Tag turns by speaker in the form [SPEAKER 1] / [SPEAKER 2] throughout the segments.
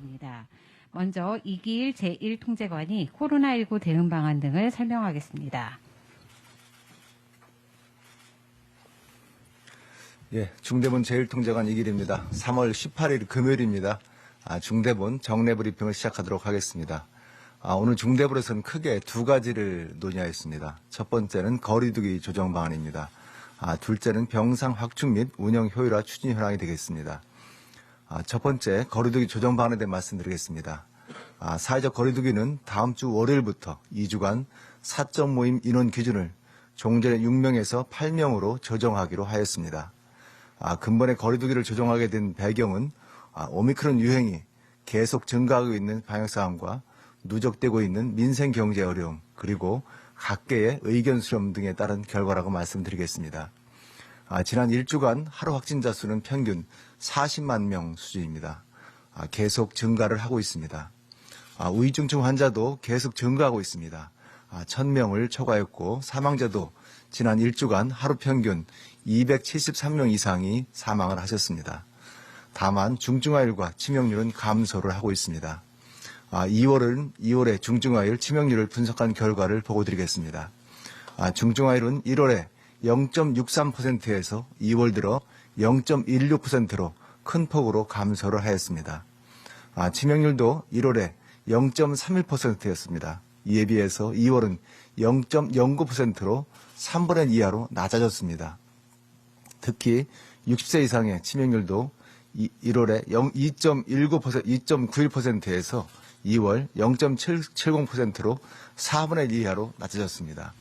[SPEAKER 1] 말씀드립니다. 먼저 이기일 제1통제관이 코로나19 대응 방안 등을 설명하겠습니다.
[SPEAKER 2] 예, 중대본 제1통제관 이길입니다. 3월 18일 금요일입니다. 중대본 정례 브리핑을 시작하도록 하겠습니다. 오늘 중대본에서는 크게 두 가지를 논의하였습니다. 첫 번째는 거리두기 조정 방안입니다. 둘째는 병상 확충 및 운영 효율화 추진 현황이 되겠습니다. 첫 번째 거리두기 조정 방안에 대해 말씀드리겠습니다. 사회적 거리두기는 다음 주 월요일부터 2주간 사적 모임 인원 기준을 종전의 6명에서 8명으로 조정하기로 하였습니다. 근본의 거리두기를 조정하게 된 배경은 오미크론 유행이 계속 증가하고 있는 방역 상황과 누적되고 있는 민생 경제 어려움 그리고 각계의 의견 수렴 등에 따른 결과라고 말씀드리겠습니다. 지난 1주간 하루 확진자 수는 평균 40만 명 수준입니다. 계속 증가를 하고 있습니다. 우이중증 환자도 계속 증가하고 있습니다. 1000명을 초과했고 사망자도 지난 1주간 하루 평균 273명 이상이 사망을 하셨습니다. 다만 중증화율과 치명률은 감소를 하고 있습니다. 2월의 중증화율, 치명률을 분석한 결과를 보고 드리겠습니다. 중증화율은 1월에 0.63%에서 2월 들어 0.16%로 큰 폭으로 감소를 하였습니다. 치명률도 1월에 0.31%였습니다. 이에 비해서 2월은 0.09%로 3분의 2 이하로 낮아졌습니다. 특히 60세 이상의 치명률도 1월에 2.91%에서 2월 0.70%로 4분의 1 이하로 낮아졌습니다.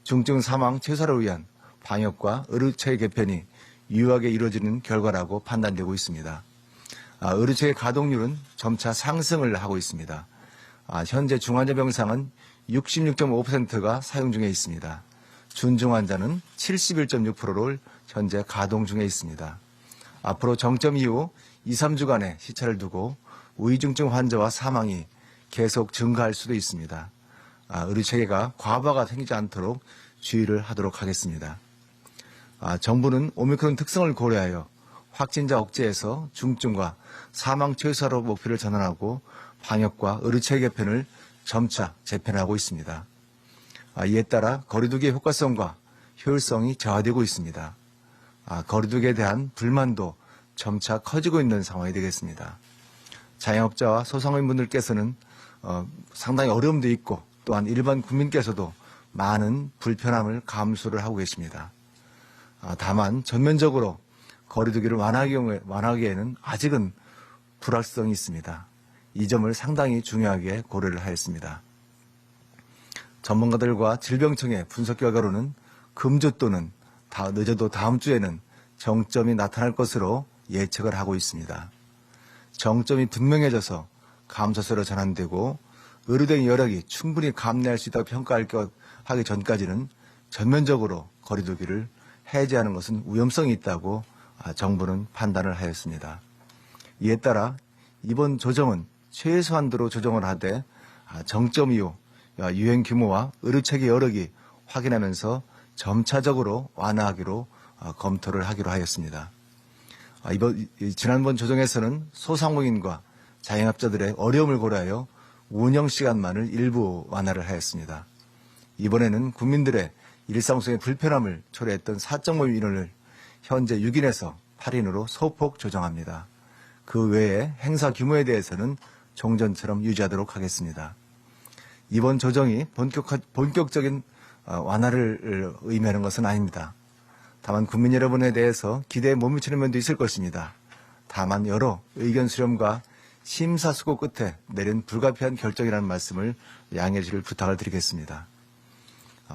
[SPEAKER 2] 중증 사망 최소화를 위한 방역과 의료체계 개편이 유효하게 이루어지는 결과라고 판단되고 있습니다. 의료체계 가동률은 점차 상승을 하고 있습니다. 현재 중환자 병상은 66.5%가 사용 중에 있습니다. 준중 환자는 71.6%를 현재 가동 중에 있습니다. 앞으로 정점 이후 2, 3주간의 시차를 두고 우이중증 환자와 사망이 계속 증가할 수도 있습니다. 의료체계가 과부하가 생기지 않도록 주의를 하도록 하겠습니다. 정부는 오미크론 특성을 고려하여 확진자 억제에서 중증과 사망 최소화로 목표를 전환하고 방역과 의료체계 개편을 점차 재편하고 있습니다. 이에 따라 거리두기의 효과성과 효율성이 저하되고 있습니다. 거리두기에 대한 불만도 점차 커지고 있는 상황이 되겠습니다. 자영업자와 소상공인분들께서는 상당히 어려움도 있고 또한 일반 국민께서도 많은 불편함을 감수를 하고 계십니다. 다만 전면적으로 거리두기를 완화하기에는 아직은 불확실성이 있습니다. 이 점을 상당히 중요하게 고려를 하였습니다. 전문가들과 질병청의 분석 결과로는 금주 또는 늦어도 다음 주에는 정점이 나타날 것으로 예측을 하고 있습니다. 정점이 분명해져서 감소세로 전환되고 의료된 여력이 충분히 감내할 수 있다고 평가하기 전까지는 전면적으로 거리두기를 해제하는 것은 위험성이 있다고 정부는 판단을 하였습니다. 이에 따라 이번 조정은 최소한도로 조정을 하되 정점 이후 유행 규모와 의료체계 여력이 확인하면서 점차적으로 완화하기로 검토를 하기로 하였습니다. 지난번 조정에서는 소상공인과 자영업자들의 어려움을 고려하여 운영 시간만을 일부 완화를 하였습니다. 이번에는 국민들의 일상 속의 불편함을 초래했던 사적 모임 인원을 현재 6인에서 8인으로 소폭 조정합니다. 그 외에 행사 규모에 대해서는 종전처럼 유지하도록 하겠습니다. 이번 조정이 본격적인 완화를 의미하는 것은 아닙니다. 다만 국민 여러분에 대해서 기대에 못 미치는 면도 있을 것입니다. 다만 여러 의견 수렴과 심사숙고 끝에 내린 불가피한 결정이라는 말씀을 양해해 주실 부탁을 드리겠습니다.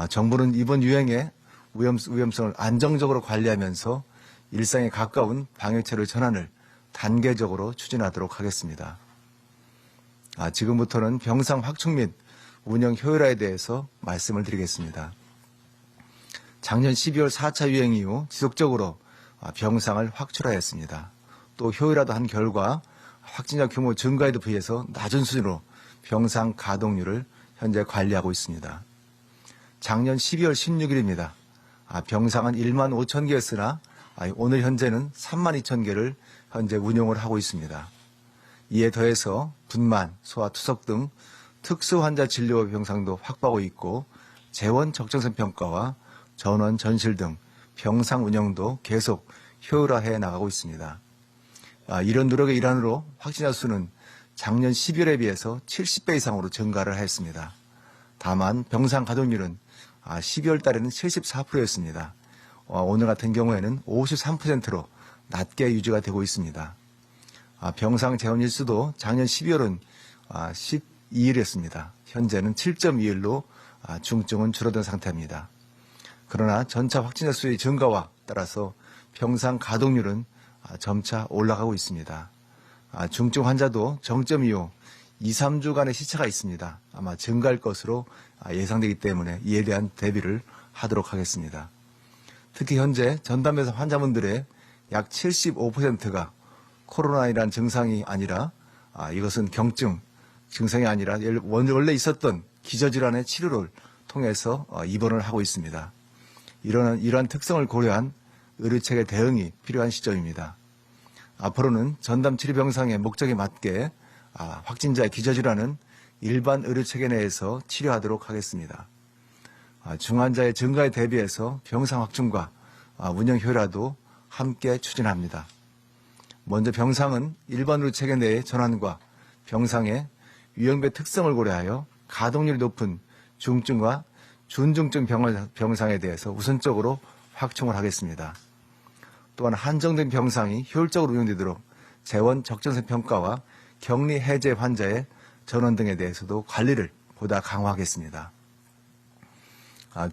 [SPEAKER 2] 정부는 이번 유행의 위험성을 안정적으로 관리하면서 일상에 가까운 방역체로 전환을 단계적으로 추진하도록 하겠습니다. 지금부터는 병상 확충 및 운영 효율화에 대해서 말씀을 드리겠습니다. 작년 12월 4차 유행 이후 지속적으로 병상을 확충하였습니다. 또 효율화도 한 결과 확진자 규모 증가에도 비해서 낮은 수준으로 병상 가동률을 현재 관리하고 있습니다. 작년 12월 16일입니다. 병상은 1만 5천 개였으나 오늘 현재는 3만 2천 개를 현재 운용을 하고 있습니다. 이에 더해서 분만, 소아 투석 등 특수 환자 진료 병상도 확보하고 있고 재원 적정성 평가와 전원 전실 등 병상 운영도 계속 효율화해 나가고 있습니다. 이런 노력의 일환으로 확진자 수는 작년 12월에 비해서 70배 이상으로 증가를 했습니다. 다만 병상 가동률은 12월 달에는 74%였습니다. 오늘 같은 경우에는 53%로 낮게 유지가 되고 있습니다. 병상 재원 일수도 작년 12월은 12일이었습니다. 현재는 7.2일로 중증은 줄어든 상태입니다. 그러나 전차 확진자 수의 증가와 따라서 병상 가동률은 점차 올라가고 있습니다. 중증 환자도 정점 이후 2, 3주간의 시차가 있습니다. 아마 증가할 것으로 예상되기 때문에 이에 대한 대비를 하도록 하겠습니다. 특히 현재 전담에서 환자분들의 약 75%가 코로나19라는 증상이 아니라 이것은 경증, 증상이 아니라 원래 있었던 기저질환의 치료를 통해서 입원을 하고 있습니다. 이러한 특성을 고려한 의료체계 대응이 필요한 시점입니다. 앞으로는 전담치료병상의 목적에 맞게 확진자의 기저질환은 일반 의료체계 내에서 치료하도록 하겠습니다. 중환자의 증가에 대비해서 병상 확충과 운영 효율화도 함께 추진합니다. 먼저 병상은 일반 의료체계 내의 전환과 병상의 유형별 특성을 고려하여 가동률이 높은 중증과 준중증 병상에 대해서 우선적으로 확충을 하겠습니다. 또한 한정된 병상이 효율적으로 운영되도록 재원 적정성 평가와 격리 해제 환자의 전원 등에 대해서도 관리를 보다 강화하겠습니다.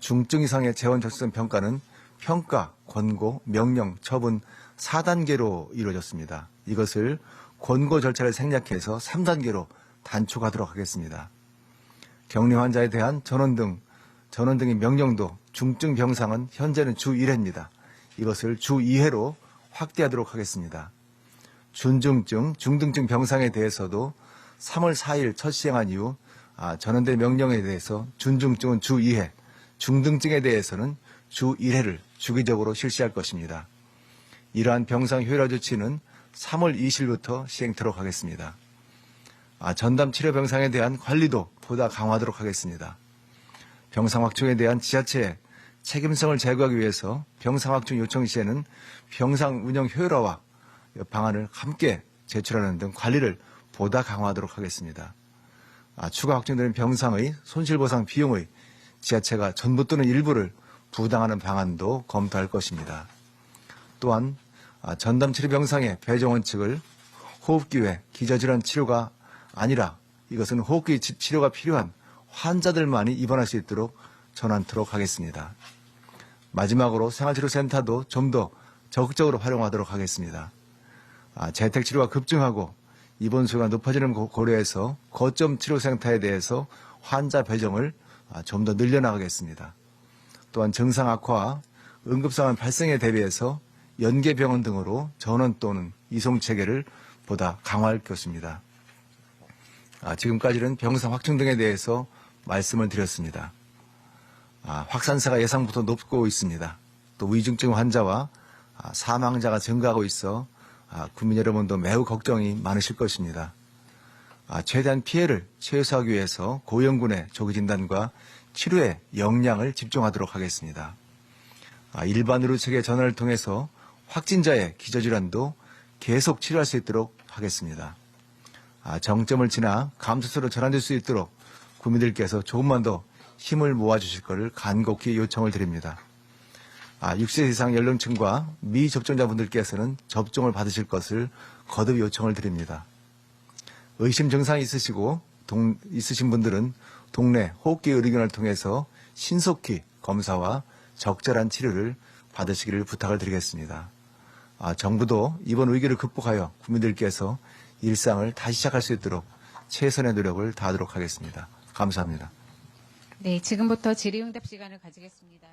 [SPEAKER 2] 중증 이상의 재원 적정성 평가는 평가, 권고, 명령, 처분 4단계로 이루어졌습니다. 이것을 권고 절차를 생략해서 3단계로 단축하도록 하겠습니다. 격리 환자에 대한 전원 등의 명령도 중증 병상은 현재는 주 1회입니다. 이것을 주 2회로 확대하도록 하겠습니다. 준중증, 중등증 병상에 대해서도 3월 4일 첫 시행한 이후 전원된 명령에 대해서 준중증은 주 2회, 중등증에 대해서는 주 1회를 주기적으로 실시할 것입니다. 이러한 병상 효율화 조치는 3월 20일부터 시행토록 하겠습니다. 전담 치료 병상에 대한 관리도 보다 강화하도록 하겠습니다. 병상 확충에 대한 지자체의 책임성을 제고하기 위해서 병상 확충 요청 시에는 병상 운영 효율화와 방안을 함께 제출하는 등 관리를 보다 강화하도록 하겠습니다. 추가 확충되는 병상의 손실보상 비용의 지자체가 전부 또는 일부를 부담하는 방안도 검토할 것입니다. 또한 전담치료 병상의 배정 원칙을 호흡기 외 기저질환 치료가 아니라 이것은 호흡기 치료가 필요한 환자들만이 입원할 수 있도록 전환토록 하겠습니다. 마지막으로 생활치료센터도 좀 더 적극적으로 활용하도록 하겠습니다. 재택치료가 급증하고 입원 수가 높아지는 고려해서 거점 치료센터에 대해서 환자 배정을 좀 더 늘려나가겠습니다. 또한 증상 악화와 응급상황 발생에 대비해서 연계병원 등으로 전원 또는 이송 체계를 보다 강화할 것입니다. 지금까지는 병상 확충 등에 대해서 말씀을 드렸습니다. 확산세가 예상부터 높고 있습니다. 또 위중증 환자와 사망자가 증가하고 있어 국민 여러분도 매우 걱정이 많으실 것입니다. 최대한 피해를 최소화하기 위해서 고위험군의 조기 진단과 치료에 역량을 집중하도록 하겠습니다. 일반 의료체계 전환을 통해서 확진자의 기저질환도 계속 치료할 수 있도록 하겠습니다. 정점을 지나 감소세로 전환될 수 있도록 국민들께서 조금만 더 힘을 모아주실 것을 간곡히 요청을 드립니다. 60세 이상 연령층과 미접종자분들께서는 접종을 받으실 것을 거듭 요청을 드립니다. 의심 증상이 있으신 분들은 동네 호흡기 의료기관을 통해서 신속히 검사와 적절한 치료를 받으시기를 부탁을 드리겠습니다. 정부도 이번 위기를 극복하여 국민들께서 일상을 다시 시작할 수 있도록 최선의 노력을 다하도록 하겠습니다. 감사합니다.
[SPEAKER 1] 네, 지금부터 질의응답 시간을 가지겠습니다.